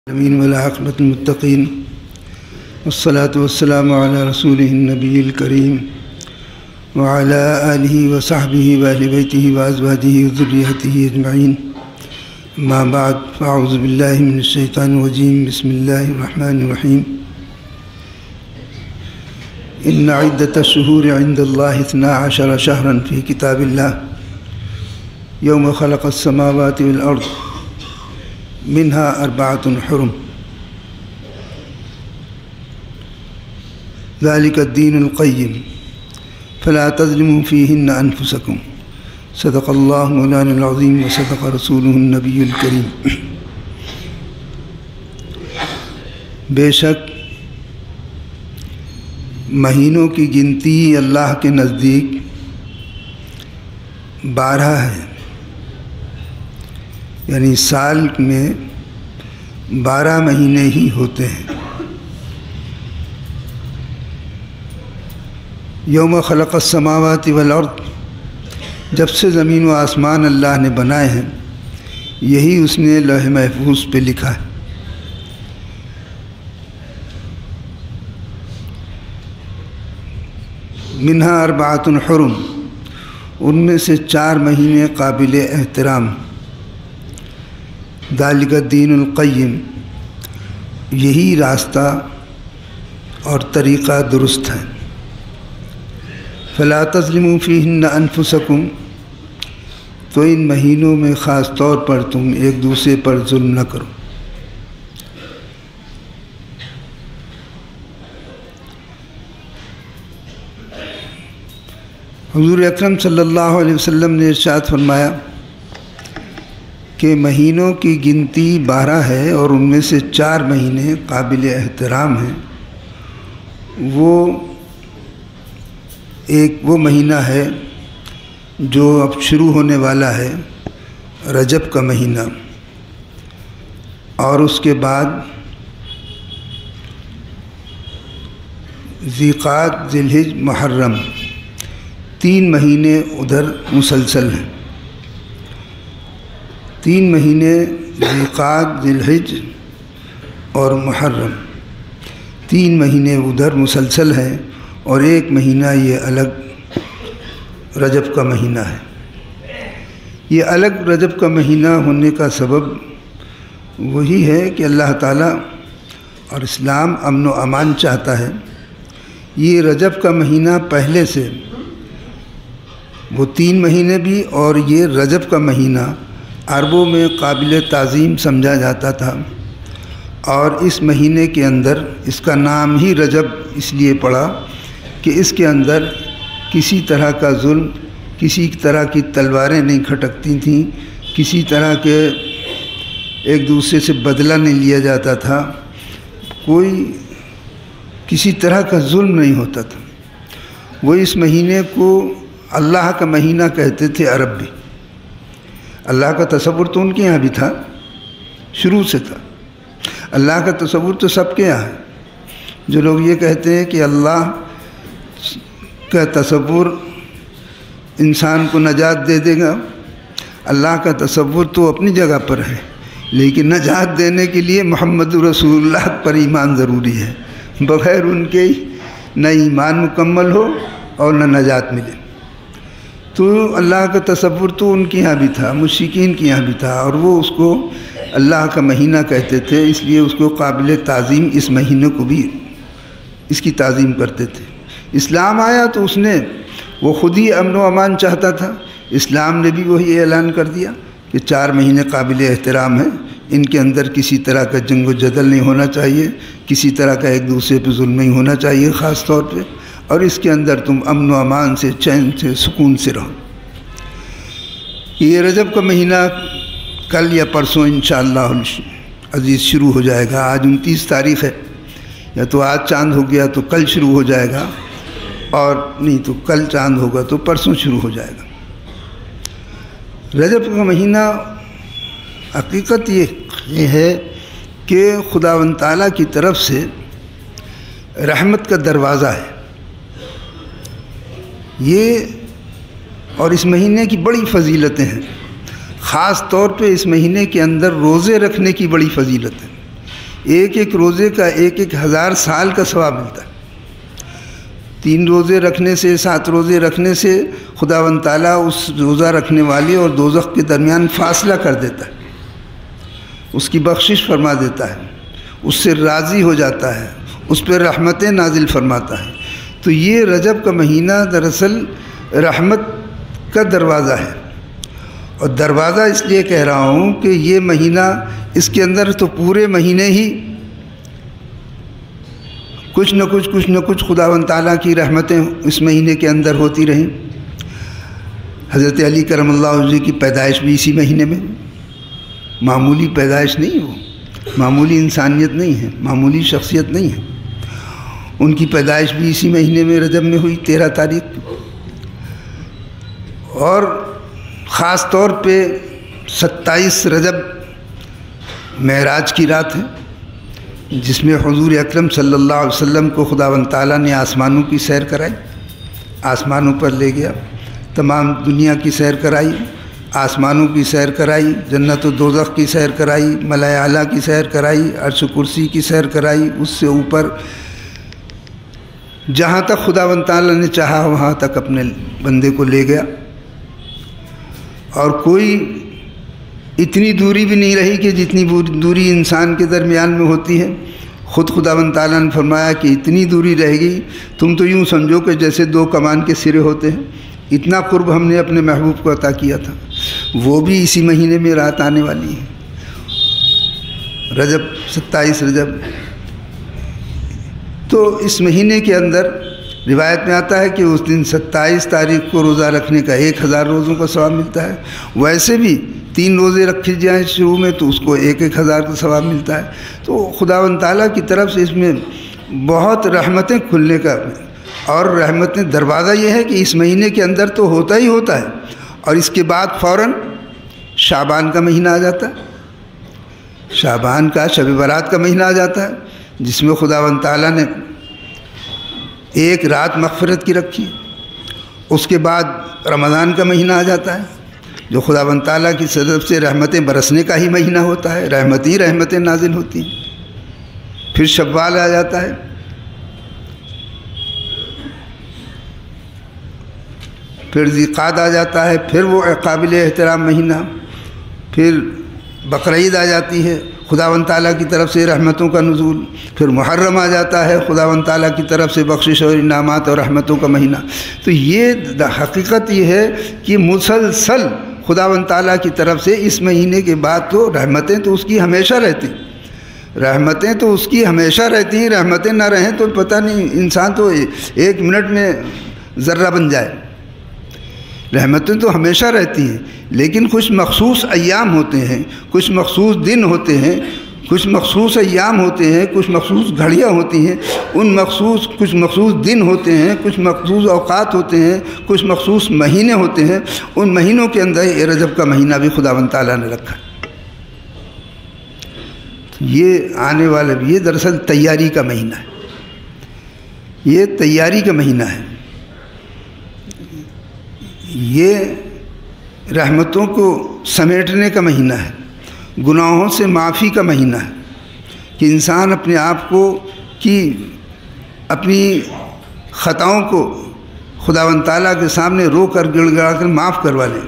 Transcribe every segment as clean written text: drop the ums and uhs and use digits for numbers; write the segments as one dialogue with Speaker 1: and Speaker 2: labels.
Speaker 1: والعاقبة المتقين والصلاة والسلام على رسوله النبي الكريم وعلى آله وصحبه وأهل بيته وأزواجه وذريته أجمعين. أما بعد، فأعوذ بالله من الشيطان الرجيم. بسم الله الرحمن الرحيم. إن عدة الشهور عند الله 12 شهرا في كتاب الله يوم خلق السماوات والأرض منها 4 حرم ذلك الدين القيم فلا تظلموا فيهن أنفسكم. صدق الله مولانا العظيم وصدق رسوله النبی الکریم. بے شک مہینوں کی گنتی اللہ کے نزدیک 12 ہے، یعنی سال میں 12 مہینے ہی ہوتے ہیں. یوم خلق السماوات والارض، جب سے زمین و آسمان اللہ نے بنائے ہیں، یہی اس نے لوح محفوظ پہ لکھا ہے. منہا 4 حرم، ان میں سے 4 مہینے قابل احترام. ذالک الدین القیم، یہی راستہ اور طریقہ درست ہے. فلا تظلموا فیہن انفسکم، تو ان مہینوں میں خاص طور پر تم ایک دوسرے پر ظلم نہ کرو. حضور اکرم صلی اللہ علیہ وسلم نے ارشاد فرمایا کہ مہینوں کی گنتی 12 ہے اور ان میں سے 4 مہینے قابل احترام ہیں. وہ مہینہ ہے جو اب شروع ہونے والا ہے، رجب کا مہینہ، اور اس کے بعد ذیقعدہ، ذوالحجہ، محرم، 3 مہینے ادھر مسلسل ہیں. 3 مہینے ذیقعدہ، ذوالحجہ اور محرم، 3 مہینے ادھر مسلسل ہیں، اور 1 مہینہ یہ الگ رجب کا مہینہ ہے. یہ الگ رجب کا مہینہ ہونے کا سبب وہی ہے کہ اللہ تعالیٰ اور اسلام امن و امان چاہتا ہے. یہ رجب کا مہینہ پہلے سے وہ 3 مہینے بھی اور یہ رجب کا مہینہ عربوں میں قابل تعظیم سمجھا جاتا تھا، اور اس مہینے کے اندر اس کا نام ہی رجب اس لیے پڑا کہ اس کے اندر کسی طرح کا ظلم، کسی طرح کی تلواریں نہیں کھٹکتی تھیں، کسی طرح کے ایک دوسرے سے بدلہ نہیں لیا جاتا تھا، کوئی کسی طرح کا ظلم نہیں ہوتا تھا. وہ اس مہینے کو اللہ کا مہینہ کہتے تھے. عرب بھی اللہ کا تصور تو ان کے یہاں بھی تھا، شروع سے تھا. اللہ کا تصور تو سب کے یہاں ہے. جو لوگ یہ کہتے ہیں کہ اللہ کا تصور انسان کو نجات دے دے گا، اللہ کا تصور تو اپنی جگہ پر ہے، لیکن نجات دینے کے لیے محمد رسول اللہ پر ایمان ضروری ہے. بغیر ان کے نہ ایمان مکمل ہو اور نہ نجات ملے. تو اللہ کا تصور تو ان کے یہاں بھی تھا، مشرکین کے یہاں بھی تھا، اور وہ اس کو اللہ کا مہینہ کہتے تھے. اس لیے اس کو قابل تعظیم، اس مہینے کو بھی اس کی تعظیم کرتے تھے. اسلام آیا تو اس نے وہ خود ہی امن و امان چاہتا تھا. اسلام نے بھی وہی اعلان کر دیا کہ 4 مہینے قابل احترام ہیں، ان کے اندر کسی طرح کا جنگ و جدل نہیں ہونا چاہیے، کسی طرح کا ایک دوسرے پہ ظلم نہیں ہونا چاہیے خاص طور پہ، اور اس کے اندر تم امن و امان سے، چین سے، سکون سے رہو. یہ رجب کا مہینہ کل یا پرسوں انشاءاللہ عزیز شروع ہو جائے گا. آج 29 تاریخ ہے، یا تو آج چاند ہو گیا تو کل شروع ہو جائے گا، اور نہیں تو کل چاند ہوگا تو پرسوں شروع ہو جائے گا. رجب کا مہینہ حقیقت یہ ہے کہ خداوند تعالیٰ کی طرف سے رحمت کا دروازہ ہے یہ، اور اس مہینے کی بڑی فضیلتیں ہیں. خاص طور پہ اس مہینے کے اندر روزے رکھنے کی بڑی فضیلت ہے. ایک ایک روزے کا 1000 سال کا ثواب ملتا ہے۔ 3 روزے رکھنے سے، 7 روزے رکھنے سے خداوند تعالیٰ اس روزہ رکھنے والے اور دوزخ کے درمیان فاصلہ کر دیتا ہے، اس کی بخشش فرما دیتا ہے، اس سے راضی ہو جاتا ہے، اس پہ رحمتیں نازل فرماتا ہے۔ تو یہ رجب کا مہینہ دراصل رحمت کا دروازہ ہے، اور دروازہ اس لیے کہہ رہا ہوں کہ یہ مہینہ، اس کے اندر تو پورے مہینے ہی کچھ نہ کچھ خداوند تعالیٰ کی رحمتیں اس مہینے کے اندر ہوتی رہیں۔ حضرت علی کرم اللہ وجہ کی پیدائش بھی اسی مہینے میں، معمولی پیدائش نہیں، وہ معمولی انسانیت نہیں ہے، معمولی شخصیت نہیں ہے، ان کی پیدائش بھی اسی مہینے میں رجب میں ہوئی 13 تاریخ کو۔ اور خاص طور پہ 27 رجب معراج کی رات ہے، جس میں حضور اکرم صلی اللہ علیہ وسلم کو خداوند تعالیٰ نے آسمانوں کی سیر کرائی، آسمانوں پر لے گیا، تمام دنیا کی سیر کرائی، آسمانوں کی سیر کرائی، جنت و دوزخ کی سیر کرائی، ملائے اعلیٰ کی سیر کرائی، عرش و کرسی کی سیر کرائی، اس سے اوپر جہاں تک خداوند تعالیٰ نے چاہا وہاں تک اپنے بندے کو لے گیا، اور کوئی اتنی دوری بھی نہیں رہی کہ جتنی دوری انسان کے درمیان میں ہوتی ہے۔ خود خداوند تعالیٰ نے فرمایا کہ اتنی دوری رہ گئی، تم تو یوں سمجھو کہ جیسے 2 کمان کے سرے ہوتے ہیں، اتنا قرب ہم نے اپنے محبوب کو عطا کیا تھا۔ وہ بھی اسی مہینے میں رات آنے والی ہے، رجب، 27 رجب۔ تو اس مہینے کے اندر روایت میں آتا ہے کہ اس دن 27 تاریخ کو روزہ رکھنے کا 1000 روزوں کا ثواب ملتا ہے۔ ویسے بھی 3 روزے رکھے جائیں شروع میں تو اس کو 1000 کا ثواب ملتا ہے۔ تو خداوند تعالیٰ کی طرف سے اس میں بہت رحمتیں کھلنے کا، اور رحمتیں دروازہ یہ ہے کہ اس مہینے کے اندر تو ہوتا ہی ہوتا ہے، اور اس کے بعد فوراً شعبان کا مہینہ آ جاتا ہے، شعبان کا شب برات کا مہینہ آ جاتا ہے، جس میں خداوند تعالیٰ نے ایک رات مغفرت کی رکھی۔ اس کے بعد رمضان کا مہینہ آ جاتا ہے، جو خداوند تعالیٰ کی طرف سے رحمتیں برسنے کا ہی مہینہ ہوتا ہے، رحمتیں نازل ہوتی ہیں۔ پھر شوال آ جاتا ہے، پھر ذیقعد آ جاتا ہے، پھر وہ قابل احترام مہینہ، پھر بقرعید آ جاتی ہے، خداوند تعالیٰ کی طرف سے رحمتوں کا نزول، پھر محرم آ جاتا ہے، خداوند تعالیٰ کی طرف سے بخشش اور انعامات اور رحمتوں کا مہینہ۔ تو یہ حقیقت یہ ہے کہ مسلسل خداوند تعالیٰ کی طرف سے اس مہینے کے بعد تو رحمتیں تو اس کی ہمیشہ رہتی، رحمتیں تو اس کی ہمیشہ رہتی ہیں۔ رحمتیں نہ رہیں تو پتہ نہیں، انسان تو 1 منٹ میں ذرہ بن جائے۔ رحمتیں تو ہمیشہ رہتی ہیں، لیکن کچھ مخصوص ایام ہوتے ہیں، کچھ مخصوص دن ہوتے ہیں، کچھ مخصوص ایام ہوتے ہیں، کچھ مخصوص گھڑیاں ہوتی ہیں، کچھ مخصوص دن ہوتے ہیں، کچھ مخصوص اوقات ہوتے ہیں، کچھ مخصوص مہینے ہوتے ہیں۔ ان مہینوں کے اندر یہ رجب کا مہینہ بھی خداوند تعالیٰ نے رکھا۔ یہ آنے والا بھی، یہ دراصل تیاری کا مہینہ ہے، یہ تیاری کا مہینہ ہے، یہ رحمتوں کو سمیٹنے کا مہینہ ہے، گناہوں سے معافی کا مہینہ ہے، کہ انسان اپنے آپ کو اپنی خطاؤں کو خداوند تعالیٰ کے سامنے رو کر گڑ گڑا کر معاف کروا لیں۔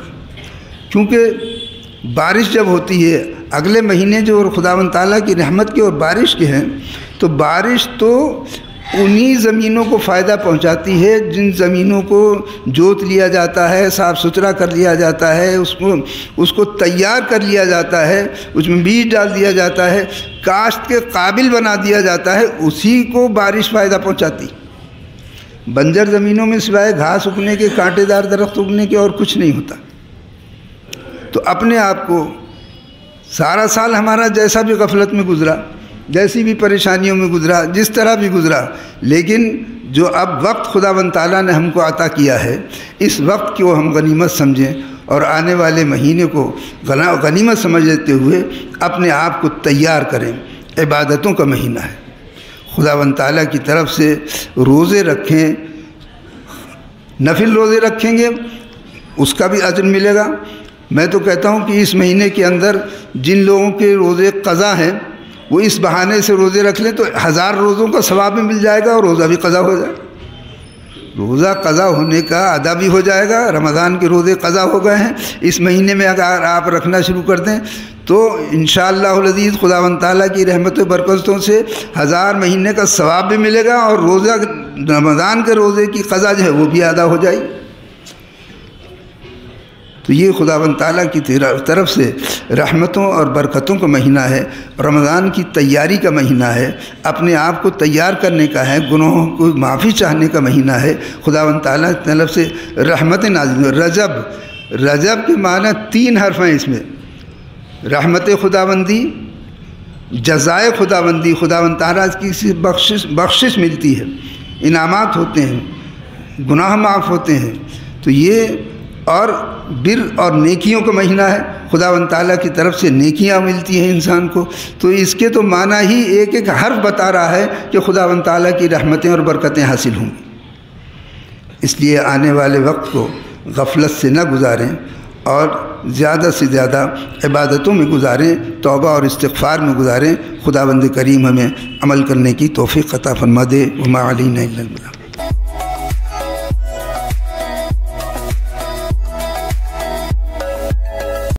Speaker 1: کیونکہ بارش جب ہوتی ہے، اگلے مہینے جو خداوند تعالیٰ کی رحمت کے اور بارش کے ہیں، تو بارش تو انہی زمینوں کو فائدہ پہنچاتی ہے جن زمینوں کو جوت لیا جاتا ہے، صاف ستھرا کر لیا جاتا ہے، اس کو تیار کر لیا جاتا ہے، اس میں بیج ڈال دیا جاتا ہے، کاشت کے قابل بنا دیا جاتا ہے، اسی کو بارش فائدہ پہنچاتی۔ بنجر زمینوں میں سوائے گھاس اگنے کے، کانٹے دار درخت اگنے کے اور کچھ نہیں ہوتا۔ تو اپنے آپ کو سارا سال ہمارا جیسا بھی غفلت میں گزرا، جیسی بھی پریشانیوں میں گزرا، جس طرح بھی گزرا، لیکن جو اب وقت خداوند تعالیٰ نے ہم کو عطا کیا ہے، اس وقت کو ہم غنیمت سمجھیں، اور آنے والے مہینے کو غنیمت سمجھ لیتے ہوئے اپنے آپ کو تیار کریں۔ عبادتوں کا مہینہ ہے، خداوند تعالیٰ کی طرف سے روزے رکھیں، نفل روزے رکھیں گے اس کا بھی اجر ملے گا۔ میں تو کہتا ہوں کہ اس مہینے کے اندر جن لوگوں کے روزے قضا ہیں وہ اس بہانے سے روزے رکھ لیں تو 1000 روزوں کا ثواب بھی مل جائے گا اور روزہ بھی قضا ہو جائے گا۔ روزہ قضا ہونے کا ادا بھی ہو جائے گا۔ رمضان کے روزے قضا ہو گئے ہیں، اس مہینے میں اگر آپ رکھنا شروع کر دیں تو انشاءاللہ العزیز خداوند تعالیٰ کی رحمت و برکتوں سے 1000 مہینے کا ثواب بھی ملے گا اور روزہ رمضان کے روزے کی قضا جو ہے وہ بھی ادا ہو جائے گی۔ تو یہ خداوند تعالیٰ کی طرف سے رحمتوں اور برکتوں کا مہینہ ہے، رمضان کی تیاری کا مہینہ ہے، اپنے آپ کو تیار کرنے کا ہے، گناہوں کو معافی چاہنے کا مہینہ ہے۔ خداوند تعالیٰ کی طرف سے رحمت نازل۔ رجب کے معنی 3 حرف ہیں اس میں، رحمت خداوندی، جزائے خداوندی، خداوند تعالیٰ کی بخشش ملتی ہے، انعامات ہوتے ہیں، گناہ معاف ہوتے ہیں، تو یہ اور بر اور نیکیوں کا مہینہ ہے، خداوند تعالیٰ کی طرف سے نیکیاں ملتی ہیں انسان کو۔ تو اس کے تو معنی ہی ایک ایک حرف بتا رہا ہے کہ خداوند تعالیٰ کی رحمتیں اور برکتیں حاصل ہوں گی۔ اس لیے آنے والے وقت کو غفلت سے نہ گزاریں اور زیادہ سے زیادہ عبادتوں میں گزاریں، توبہ اور استغفار میں گزاریں۔ خداوند کریم ہمیں عمل کرنے کی توفیق عطا فرما دے۔ وما علینا الا البلاغ۔